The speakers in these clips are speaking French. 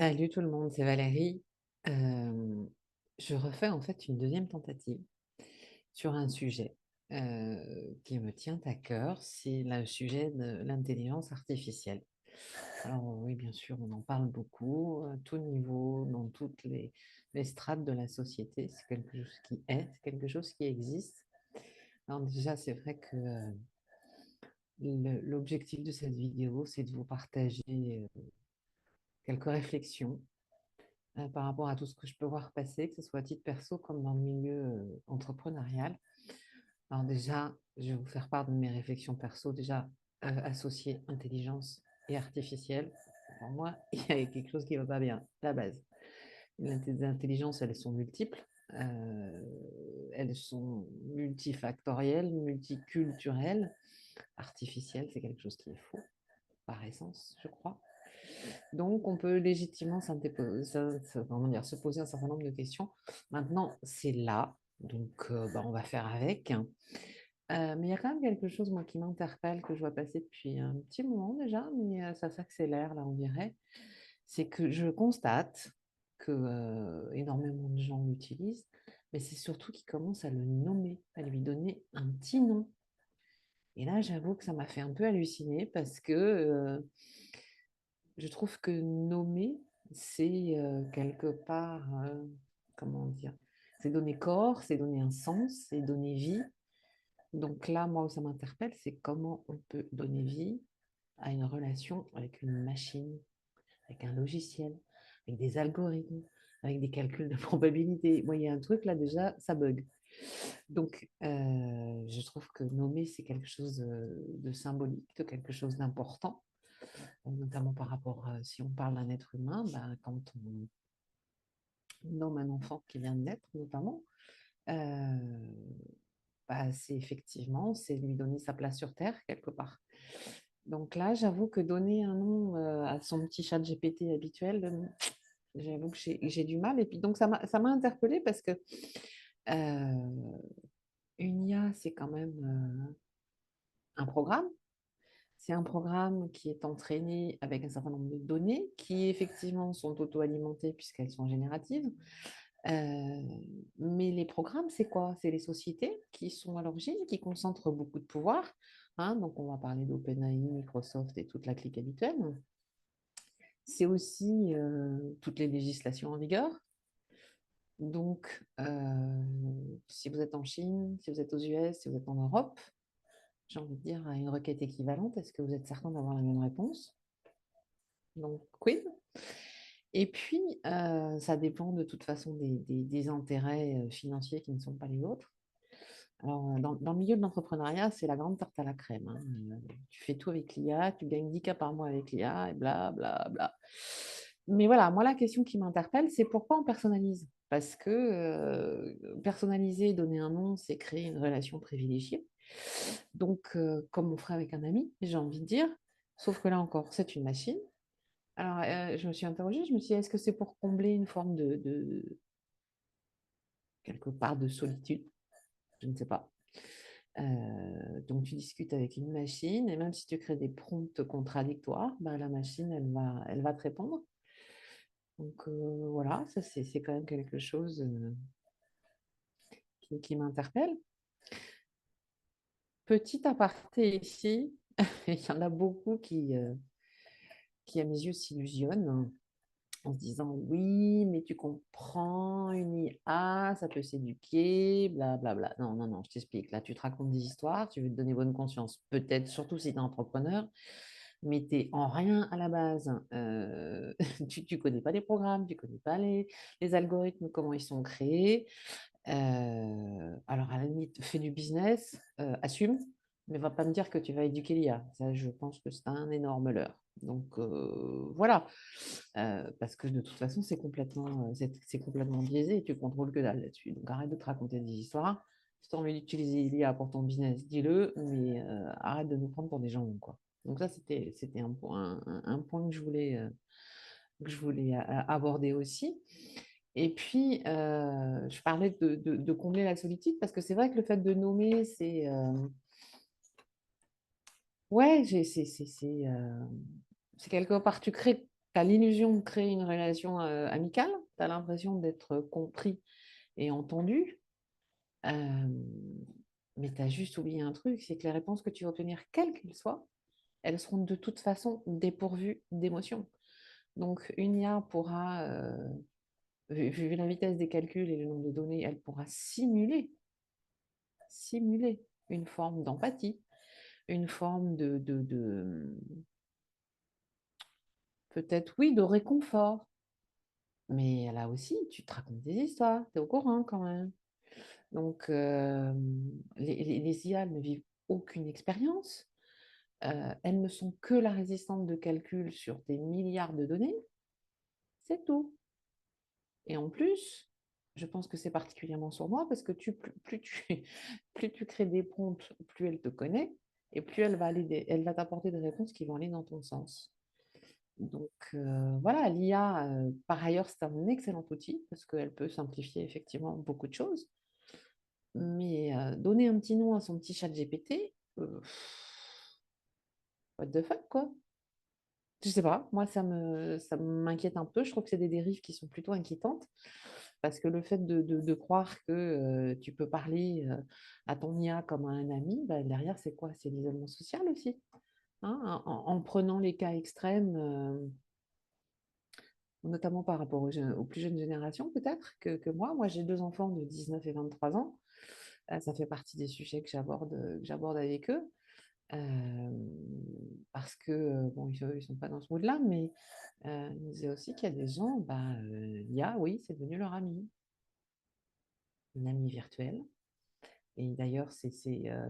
Salut tout le monde, c'est Valérie. Euh, je refais en fait une deuxième tentative sur un sujet qui me tient à cœur, c'est le sujet de l'intelligence artificielle. Alors oui, bien sûr, on en parle beaucoup, à tout niveau, dans toutes les strates de la société. C'est quelque chose qui est, c'est quelque chose qui existe. Alors déjà, c'est vrai que l'objectif de cette vidéo, c'est de vous partager quelques réflexions par rapport à tout ce que je peux voir passer, que ce soit à titre perso comme dans le milieu entrepreneurial. Alors déjà, je vais vous faire part de mes réflexions perso, déjà associer intelligence et artificielle. Pour moi, il y a quelque chose qui ne va pas bien, la base. Les intelligences, elles sont multiples, elles sont multifactorielles, multiculturelles. Artificielle, c'est quelque chose qui est faux, par essence, je crois. Donc, on peut légitimement comment dire, se poser un certain nombre de questions. Maintenant, c'est là, donc bah, on va faire avec. Mais il y a quand même quelque chose, moi, qui m'interpelle, que je vois passer depuis un petit moment déjà, mais ça s'accélère, là, on dirait. C'est que je constate que énormément de gens l'utilisent, mais c'est surtout qu'ils commencent à le nommer, à lui donner un petit nom. Et là, j'avoue que ça m'a fait un peu halluciner parce que je trouve que nommer, c'est quelque part, comment dire, c'est donner corps, c'est donner un sens, c'est donner vie. Donc là, moi, où ça m'interpelle, c'est comment on peut donner vie à une relation avec une machine, avec un logiciel, avec des algorithmes, avec des calculs de probabilité. Moi, il y a un truc là déjà, ça bug. Donc, je trouve que nommer, c'est quelque chose de symbolique, de quelque chose d'important, notamment par rapport, si on parle d'un être humain, bah, quand on nomme un enfant qui vient de naître, notamment, euh, bah, c'est effectivement, c'est lui donner sa place sur Terre, quelque part. Donc là, j'avoue que donner un nom à son petit chat GPT habituel, j'avoue que j'ai du mal. Et puis, donc, ça m'a interpellée parce que euh, une IA, c'est quand même un programme. C'est un programme qui est entraîné avec un certain nombre de données qui, effectivement, sont auto-alimentées puisqu'elles sont génératives. Euh, mais les programmes, c'est quoi? C'est les sociétés qui sont à l'origine, qui concentrent beaucoup de pouvoir. Hein, donc, on va parler d'OpenAI, Microsoft et toute la clique habituelle. C'est aussi toutes les législations en vigueur. Donc, si vous êtes en Chine, si vous êtes aux US, si vous êtes en Europe, j'ai envie de dire à une requête équivalente, est-ce que vous êtes certain d'avoir la même réponse? Donc, quid? Et puis, ça dépend de toute façon des intérêts financiers qui ne sont pas les vôtres. Alors, dans le milieu de l'entrepreneuriat, c'est la grande tarte à la crème. Hein. Tu fais tout avec l'IA, tu gagnes 10K par mois avec l'IA, et bla, bla, bla. Mais voilà, moi, la question qui m'interpelle, c'est pourquoi on personnalise? Parce que personnaliser, donner un nom, c'est créer une relation privilégiée. Donc, comme on ferait avec un ami, j'ai envie de dire, sauf que là encore, c'est une machine. Alors, je me suis interrogée, je me suis dit, est-ce que c'est pour combler une forme quelque part, de solitude? Je ne sais pas. Donc, tu discutes avec une machine et même si tu crées des prompts contradictoires, bah, la machine, elle va te répondre. Donc, voilà, ça, c'est quand même quelque chose qui m'interpelle. Petit aparté ici, il y en a beaucoup qui à mes yeux, s'illusionnent en se disant oui, mais tu comprends, une IA, ça peut s'éduquer, blablabla. Non, non, non, je t'explique. Là, tu te racontes des histoires, tu veux te donner bonne conscience, peut-être, surtout si tu es entrepreneur, mais tu n'es en rien à la base. Tu ne connais pas les programmes, tu ne connais pas les algorithmes, comment ils sont créés. Alors, à la limite, fais du business, assume, mais va pas me dire que tu vas éduquer l'IA. Ça, je pense que c'est un énorme leurre. Donc, voilà. Parce que de toute façon, c'est complètement biaisé et tu contrôles que dalle là-dessus. Donc, arrête de te raconter des histoires. Si tu as envie d'utiliser l'IA pour ton business, dis-le, mais arrête de nous prendre pour des gens, quoi. Donc, ça, c'était un point que je voulais aborder aussi. Et puis, je parlais de combler la solitude parce que c'est vrai que le fait de nommer, c'est. Ouais, c'est quelque part, tu crées. Tu as l'illusion de créer une relation amicale, tu as l'impression d'être compris et entendu, euh, mais tu as juste oublié un truc, c'est que les réponses que tu vas obtenir, quelles qu'elles soient, elles seront de toute façon dépourvues d'émotion. Donc, une IA pourra, vu la vitesse des calculs et le nombre de données, elle pourra simuler une forme d'empathie, une forme peut-être, oui, de réconfort. Mais là aussi, tu te racontes des histoires, tu es au courant quand même. Donc, les IA elles ne vivent aucune expérience. Elles ne sont que la résistante de calcul sur des milliards de données. C'est tout. Et en plus, je pense que c'est particulièrement sur moi parce que plus tu crées des prompts, plus elle te connaît et plus elle va t'apporter des réponses qui vont aller dans ton sens. Donc voilà, l'IA, par ailleurs, c'est un excellent outil parce qu'elle peut simplifier effectivement beaucoup de choses. Mais donner un petit nom à son petit chat GPT, what the fuck, quoi. Je sais pas, moi ça m'inquiète un peu. Je trouve que c'est des dérives qui sont plutôt inquiétantes parce que le fait de croire que tu peux parler à ton IA comme à un ami, bah, derrière c'est quoi? C'est l'isolement social aussi. Hein, en prenant les cas extrêmes, notamment par rapport aux plus jeunes générations peut-être que moi. Moi j'ai deux enfants de 19 et 23 ans. Ça fait partie des sujets que j'aborde avec eux. Euh, Parce que, bon, ils ne sont pas dans ce mood-là, mais il nous disait aussi qu'il y a des gens, bah, l'IA, oui, c'est devenu leur ami, une amie virtuelle. Et d'ailleurs, ça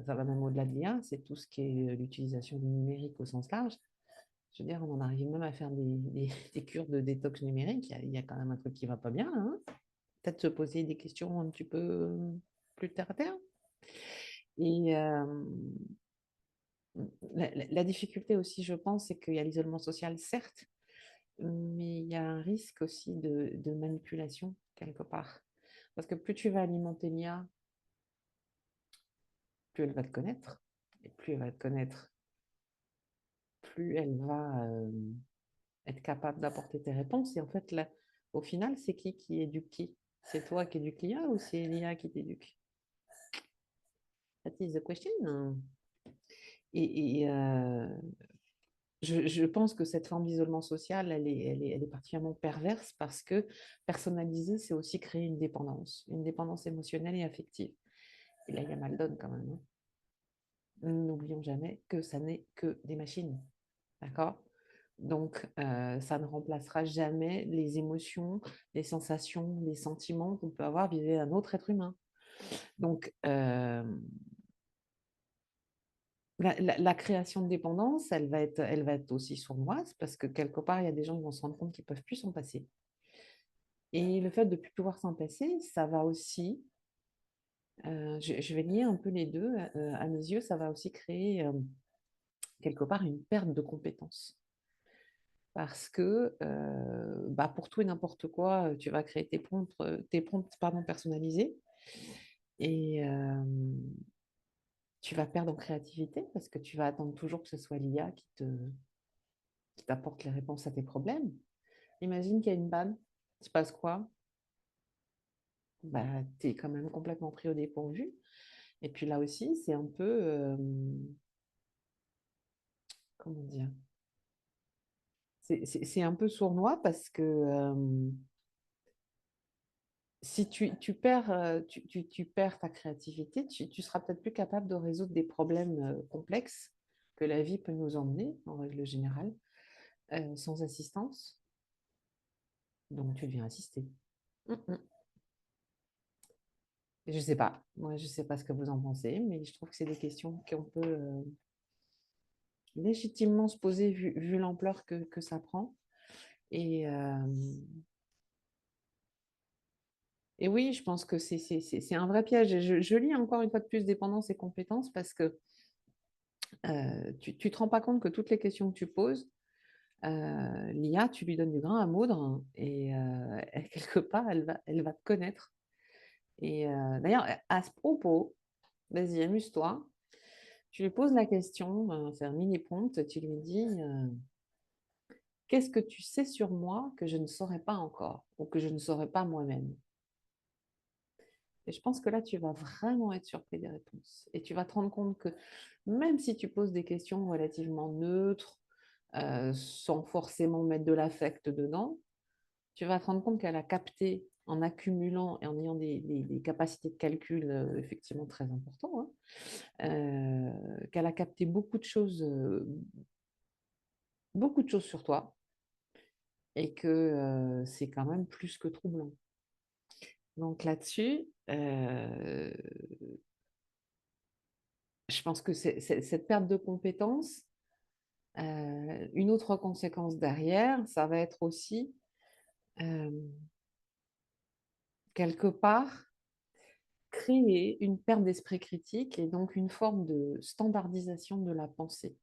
va même au-delà de l'IA, c'est tout ce qui est l'utilisation du numérique au sens large. Je veux dire, on en arrive même à faire des cures de détox numérique. Il y a quand même un truc qui ne va pas bien, hein. Peut-être se poser des questions un petit peu plus terre à terre. Et la difficulté aussi, je pense, c'est qu'il y a l'isolement social, certes, mais il y a un risque aussi de manipulation quelque part. Parce que plus tu vas alimenter l'IA, plus elle va te connaître. Et plus elle va te connaître, plus elle va être capable d'apporter tes réponses. Et en fait, là, au final, c'est qui éduque qui? C'est toi qui éduques l'IA ou c'est l'IA qui t'éduque? That is the question. Et je pense que cette forme d'isolement social, elle est particulièrement perverse parce que personnaliser, c'est aussi créer une dépendance émotionnelle et affective. Et là, il y a mal donne quand même, hein. N'oublions jamais que ça n'est que des machines. D'accord? Donc, ça ne remplacera jamais les émotions, les sensations, les sentiments qu'on peut avoir vis-à-vis d'un autre être humain. Donc, la création de dépendance, elle va être aussi sournoise parce que quelque part, il y a des gens qui vont se rendre compte qu'ils ne peuvent plus s'en passer. Et le fait de ne plus pouvoir s'en passer, ça va aussi, je vais lier un peu les deux, à mes yeux, ça va aussi créer quelque part une perte de compétences. Parce que bah, pour tout et n'importe quoi, tu vas créer tes prompts pardon, personnalisés et tu vas perdre en créativité parce que tu vas attendre toujours que ce soit l'IA qui t'apporte les réponses à tes problèmes. Imagine qu'il y a une panne, il se passe quoi? Bah, tu es quand même complètement pris au dépourvu. Et puis là aussi, c'est un peu, comment dire, c'est un peu sournois parce que si tu perds ta créativité, tu seras peut-être plus capable de résoudre des problèmes complexes que la vie peut nous emmener, en règle générale, sans assistance. Donc, tu deviens assisté. Mm. Je ne sais pas. Moi, je ne sais pas ce que vous en pensez, mais je trouve que c'est des questions qu'on peut légitimement se poser vu l'ampleur que ça prend. Et, euh, et oui, je pense que c'est un vrai piège. Et je lis encore une fois de plus dépendance et compétences parce que tu ne te rends pas compte que toutes les questions que tu poses, l'IA, tu lui donnes du grain à moudre et quelque part, elle va te connaître. Et d'ailleurs, à ce propos, vas-y, amuse-toi. Tu lui poses la question, c'est un mini prompt, tu lui dis Qu'est-ce que tu sais sur moi que je ne saurais pas encore ou que je ne saurais pas moi-même? Et je pense que là, tu vas vraiment être surpris des réponses. Et tu vas te rendre compte que même si tu poses des questions relativement neutres, sans forcément mettre de l'affect dedans, tu vas te rendre compte qu'elle a capté en accumulant et en ayant des capacités de calcul effectivement très importantes, hein, qu'elle a capté beaucoup de choses sur toi et que c'est quand même plus que troublant. Donc là-dessus, je pense que cette perte de compétences, une autre conséquence derrière, ça va être aussi euh, quelque part créer une perte d'esprit critique et donc une forme de standardisation de la pensée.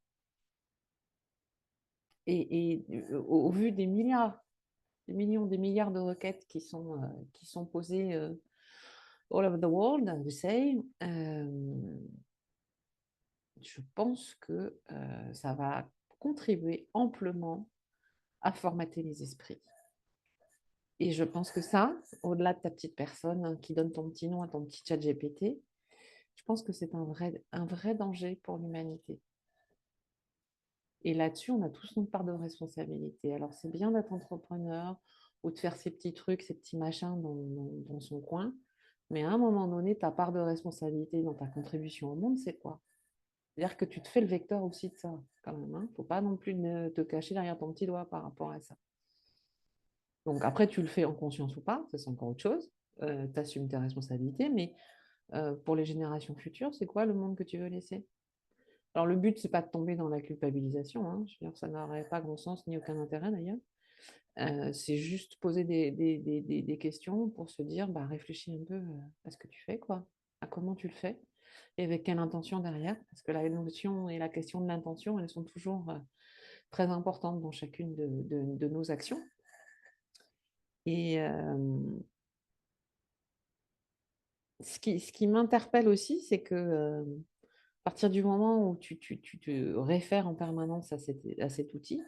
Au vu des milliards, des millions, des milliards de requêtes qui sont posées all over the world, we say, je pense que ça va contribuer amplement à formater les esprits. Et je pense que ça, au-delà de ta petite personne qui donne ton petit nom à ton petit chat GPT, je pense que c'est un vrai danger pour l'humanité. Et là-dessus, on a tous une part de responsabilité. Alors, c'est bien d'être entrepreneur ou de faire ses petits trucs, ses petits machins dans son coin. Mais à un moment donné, ta part de responsabilité dans ta contribution au monde, c'est quoi? C'est-à-dire que tu te fais le vecteur aussi de ça, quand même. Il ne faut pas non plus te cacher derrière ton petit doigt par rapport à ça. Donc, après, tu le fais en conscience ou pas, ça c'est encore autre chose. Tu assumes tes responsabilités, mais pour les générations futures, c'est quoi le monde que tu veux laisser? Alors, le but, c'est pas de tomber dans la culpabilisation, hein. Je veux dire, ça n'aurait pas grand sens ni aucun intérêt d'ailleurs. C'est juste poser des questions pour se dire, bah, réfléchis un peu à ce que tu fais, quoi, à comment tu le fais et avec quelle intention derrière. Parce que la notion et la question de l'intention, elles sont toujours très importantes dans chacune de nos actions. Et ce qui m'interpelle aussi, c'est que à partir du moment où tu te réfères en permanence à cet outil,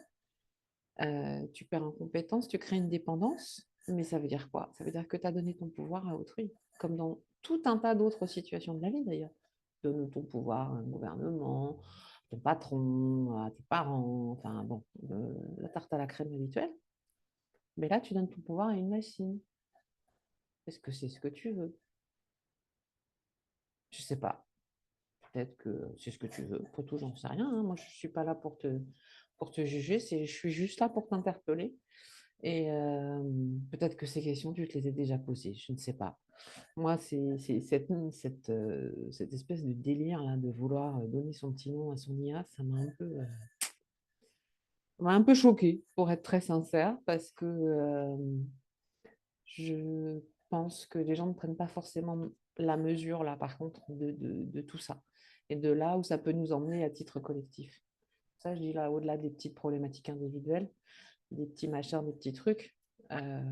tu perds en compétence, tu crées une dépendance, mais ça veut dire quoi? Ça veut dire que tu as donné ton pouvoir à autrui, comme dans tout un tas d'autres situations de la vie d'ailleurs. Donne ton pouvoir à un gouvernement, ton patron, à tes parents, enfin bon, la tarte à la crème habituelle. Mais là, tu donnes ton pouvoir à une machine. Est-ce que c'est ce que tu veux? Je sais pas. Peut-être que c'est ce que tu veux. Pour tout, j'en sais rien, hein. Moi, je ne suis pas là pour te juger. Je suis juste là pour t'interpeller. Et peut-être que ces questions, tu te les as déjà posées. Je ne sais pas. Moi, c'est cette espèce de délire là, de vouloir donner son petit nom à son IA, ça m'a un peu choquée, pour être très sincère, parce que je pense que les gens ne prennent pas forcément la mesure, là, par contre, de tout ça. Et de là où ça peut nous emmener à titre collectif. Ça, je dis là, au-delà des petites problématiques individuelles, des petits machins, des petits trucs, euh,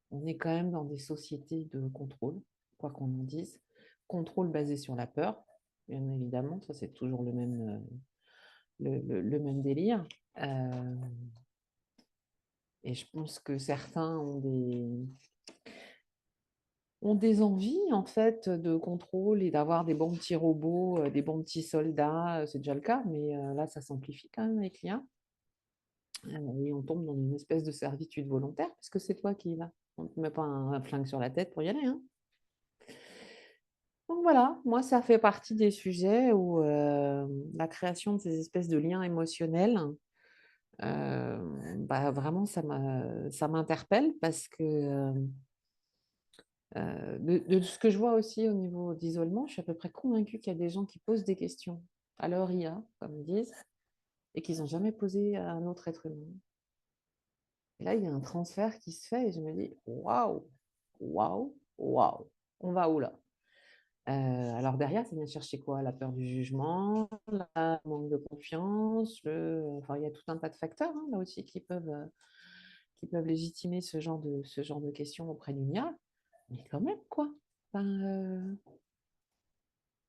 on est quand même dans des sociétés de contrôle, quoi qu'on en dise. Contrôle basé sur la peur, bien évidemment, ça c'est toujours le même délire. Euh, et je pense que certains ont des envies en fait de contrôle et d'avoir des bons petits robots, des bons petits soldats. C'est déjà le cas, mais là ça s'amplifie quand même avec l'IA. Et on tombe dans une espèce de servitude volontaire, parce que c'est toi qui y vas. On ne te met pas un flingue sur la tête pour y aller, hein. Donc voilà, moi ça fait partie des sujets où la création de ces espèces de liens émotionnels, euh, bah, vraiment ça m'interpelle parce que de ce que je vois aussi au niveau d'isolement, je suis à peu près convaincue qu'il y a des gens qui posent des questions à leur IA, comme ils disent, et qu'ils n'ont jamais posé à un autre être humain. Et là, il y a un transfert qui se fait et je me dis, waouh, waouh, waouh, on va où là? Alors derrière, ça vient chercher quoi? La peur du jugement, le manque de confiance, enfin, il y a tout un tas de facteurs hein, là aussi qui peuvent légitimer ce genre de questions auprès d'une IA. Mais quand même, quoi. Enfin,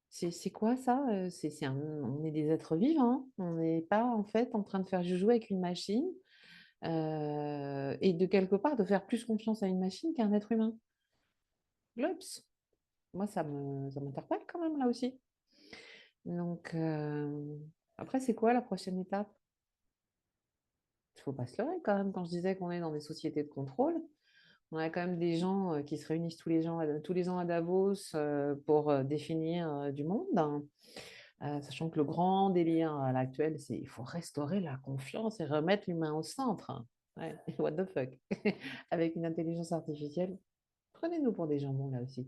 c'est quoi ça? On est des êtres vivants. On n'est pas en fait en train de faire jouer avec une machine et de quelque part de faire plus confiance à une machine qu'à un être humain. Glops. Moi, ça m'interpelle quand même là aussi. Donc, après, c'est quoi la prochaine étape? Il ne faut pas se leurrer quand même. Quand je disais qu'on est dans des sociétés de contrôle, on a quand même des gens qui se réunissent tous les ans à Davos pour définir du monde, hein. Sachant que le grand délire à l'actuel, c'est il faut restaurer la confiance et remettre l'humain au centre, hein. Ouais, what the fuck? Avec une intelligence artificielle, prenez-nous pour des jambons là aussi.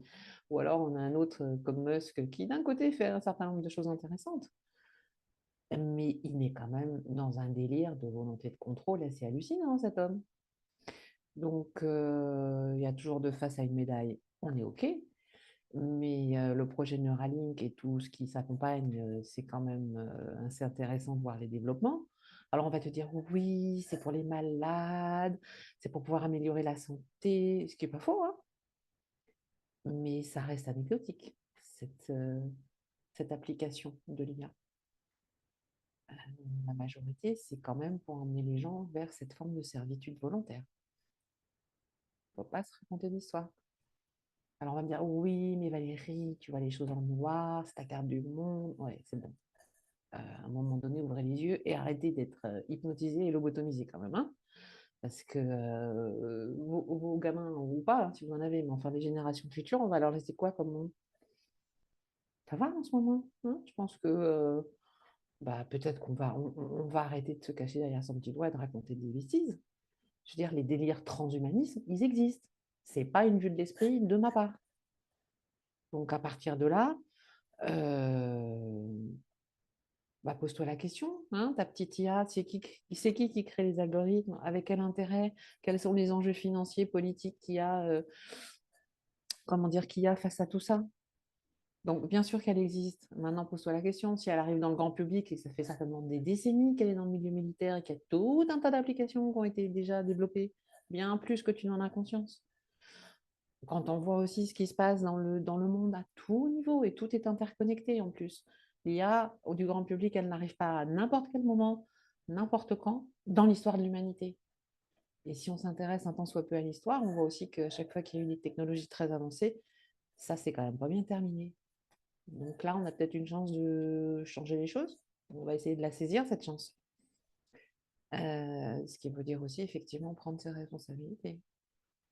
Ou alors on a un autre comme Musk qui d'un côté fait un certain nombre de choses intéressantes, mais il est quand même dans un délire de volonté de contrôle assez hallucinant, cet homme. Donc il y a toujours deux faces à une médaille, on est OK, mais le projet Neuralink et tout ce qui s'accompagne, c'est quand même assez intéressant de voir les développements. Alors on va te dire oui, c'est pour les malades, c'est pour pouvoir améliorer la santé, ce qui n'est pas faux, hein, mais ça reste anecdotique, cette application de l'IA. La majorité, c'est quand même pour emmener les gens vers cette forme de servitude volontaire. Il ne faut pas se raconter d'histoire. Alors on va me dire oui, mais Valérie, tu vois les choses en noir, c'est ta carte du monde. Ouais, c'est bon. À un moment donné, ouvrez les yeux et arrêtez d'être hypnotisé et lobotomisé quand même, hein. Parce que vos gamins, ou pas, hein, si vous en avez, mais enfin les générations futures, on va leur laisser quoi comme monde? Ça va en ce moment, hein. Je pense que bah, peut-être on va arrêter de se cacher derrière son petit doigt et de raconter des bêtises. Je veux dire, les délires transhumanisme, ils existent. C'est pas une vue de l'esprit de ma part. Donc à partir de là, euh, bah, pose-toi la question, hein, ta petite IA, c'est qui crée les algorithmes, avec quel intérêt, quels sont les enjeux financiers, politiques qu'il y a, comment dire, qu'il y a face à tout ça. Donc, bien sûr qu'elle existe. Maintenant, pose-toi la question, si elle arrive dans le grand public et que ça fait certainement des décennies qu'elle est dans le milieu militaire et qu'il y a tout un tas d'applications qui ont été déjà développées, bien plus que tu n'en as conscience. Quand on voit aussi ce qui se passe dans le monde à tout niveau, et tout est interconnecté en plus. L'IA, du grand public, elle n'arrive pas à n'importe quel moment, n'importe quand, dans l'histoire de l'humanité. Et si on s'intéresse un tant soit peu à l'histoire, on voit aussi qu'à chaque fois qu'il y a eu des technologies très avancées, ça, c'est quand même pas bien terminé. Donc là, on a peut-être une chance de changer les choses. On va essayer de la saisir, cette chance. Ce qui veut dire aussi, effectivement, prendre ses responsabilités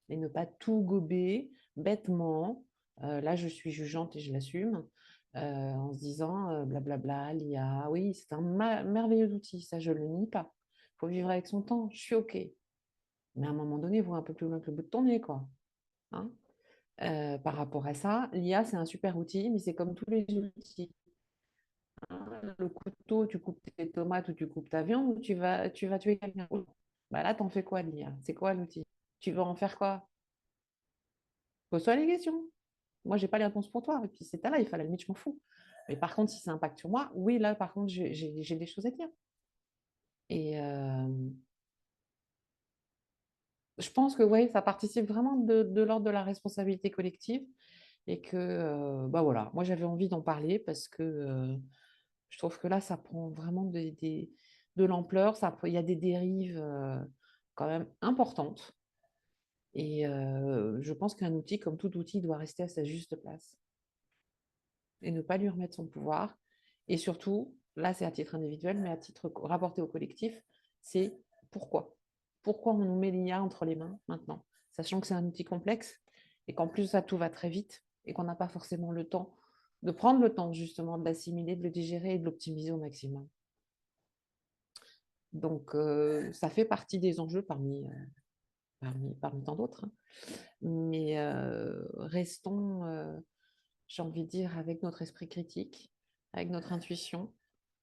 et ne pas tout gober bêtement. Là, je suis jugeante et je l'assume, en se disant blablabla, l'IA, oui, c'est un merveilleux outil, ça je ne le nie pas. Il faut vivre avec son temps, je suis OK. Mais à un moment donné, voir un peu plus loin que le bout de ton nez, quoi. Hein. Par rapport à ça, l'IA, c'est un super outil, mais c'est comme tous les outils. Hein. Le couteau, tu coupes tes tomates ou tu coupes ta viande, ou tu vas tuer quelqu'un. Bah là, t'en fais quoi de l'IA? C'est quoi l'outil? Tu vas en faire quoi? Pose-toi les questions. Moi, j'ai pas les réponses pour toi. Et puis c'est ta life, à la limite, je m'en fous. Mais par contre, si ça impacte sur moi, oui, là, par contre, j'ai des choses à dire. Et je pense que oui, ça participe vraiment de l'ordre de la responsabilité collective. Et que, bah voilà, moi, j'avais envie d'en parler parce que je trouve que là, ça prend vraiment de l'ampleur. Il y a des dérives quand même importantes. Et je pense qu'un outil, comme tout outil, doit rester à sa juste place et ne pas lui remettre son pouvoir. Et surtout, là c'est à titre individuel, mais à titre rapporté au collectif, c'est pourquoi. Pourquoi on nous met l'IA entre les mains maintenant, sachant que c'est un outil complexe et qu'en plus ça tout va très vite et qu'on n'a pas forcément le temps de prendre le temps justement de l'assimiler, de le digérer et de l'optimiser au maximum. Donc ça fait partie des enjeux parmi tant d'autres, hein. Mais restons, j'ai envie de dire, avec notre esprit critique, avec notre intuition,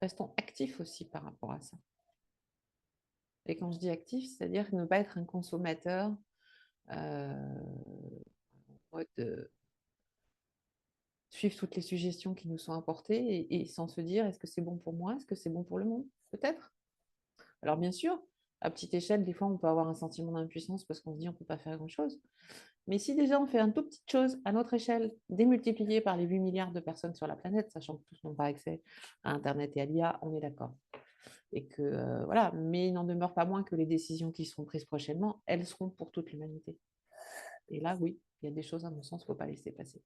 restons actifs aussi par rapport à ça. Et quand je dis actif, c'est-à-dire ne pas être un consommateur en mode suivre toutes les suggestions qui nous sont apportées et sans se dire est-ce que c'est bon pour moi, est-ce que c'est bon pour le monde, peut-être. Alors bien sûr, à petite échelle, des fois on peut avoir un sentiment d'impuissance parce qu'on se dit on ne peut pas faire grand-chose. Mais si déjà on fait un tout petite chose à notre échelle, démultipliée par les 8 milliards de personnes sur la planète, sachant que tous n'ont pas accès à Internet et à l'IA, on est d'accord. Et que, voilà, mais il n'en demeure pas moins que les décisions qui seront prises prochainement, elles seront pour toute l'humanité. Et là, oui, il y a des choses, à mon sens, qu'il ne faut pas laisser passer.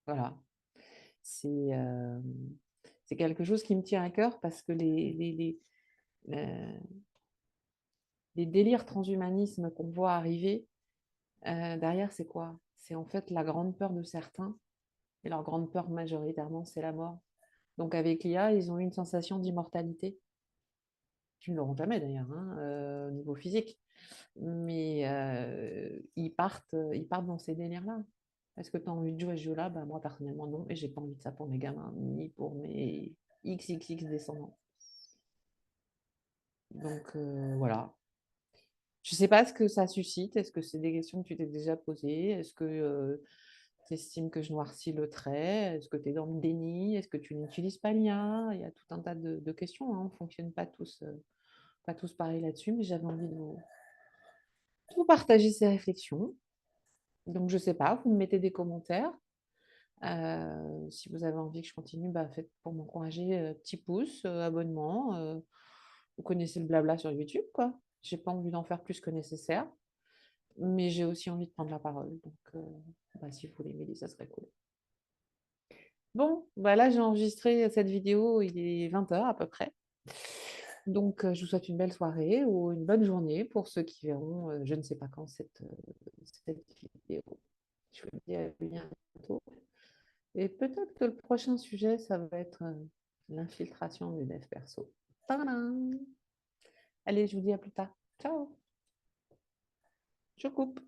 Voilà. C'est c'est quelque chose qui me tient à cœur parce que euh, les délires transhumanisme qu'on voit arriver, derrière, c'est quoi? C'est en fait la grande peur de certains, et leur grande peur majoritairement, c'est la mort. Donc avec l'IA, ils ont une sensation d'immortalité, qui ne l'auront jamais d'ailleurs, hein, au niveau physique. Mais ils partent dans ces délires-là. Est-ce que tu as envie de jouer à ce jeu-là? Bah, moi, personnellement, non. Et j'ai pas envie de ça pour mes gamins, ni pour mes XXX descendants. Donc, voilà. Je sais pas ce que ça suscite. Est-ce que c'est des questions que tu t'es déjà posées? Est-ce que tu estimes que je noircis le trait? Est-ce que tu es dans le déni? Est-ce que tu n'utilises pas l'IA? Il y a tout un tas de questions, hein. On ne fonctionne pas tous pareil là-dessus, mais j'avais envie de vous partager ces réflexions. Donc, je ne sais pas, vous me mettez des commentaires. Si vous avez envie que je continue, bah, faites pour m'encourager, petit pouce, abonnement. Vous connaissez le blabla sur YouTube, quoi. J'ai pas envie d'en faire plus que nécessaire, mais j'ai aussi envie de prendre la parole. Donc, bah, si vous voulez m'aider, ça serait cool. Bon, bah là, j'ai enregistré cette vidéo, il est 20 h à peu près. Donc, je vous souhaite une belle soirée ou une bonne journée pour ceux qui verront, je ne sais pas quand, cette vidéo. Je vous dis à bientôt. Et peut-être que le prochain sujet, ça va être l'infiltration du dev perso. Tadam! Allez, je vous dis à plus tard. Ciao, je coupe.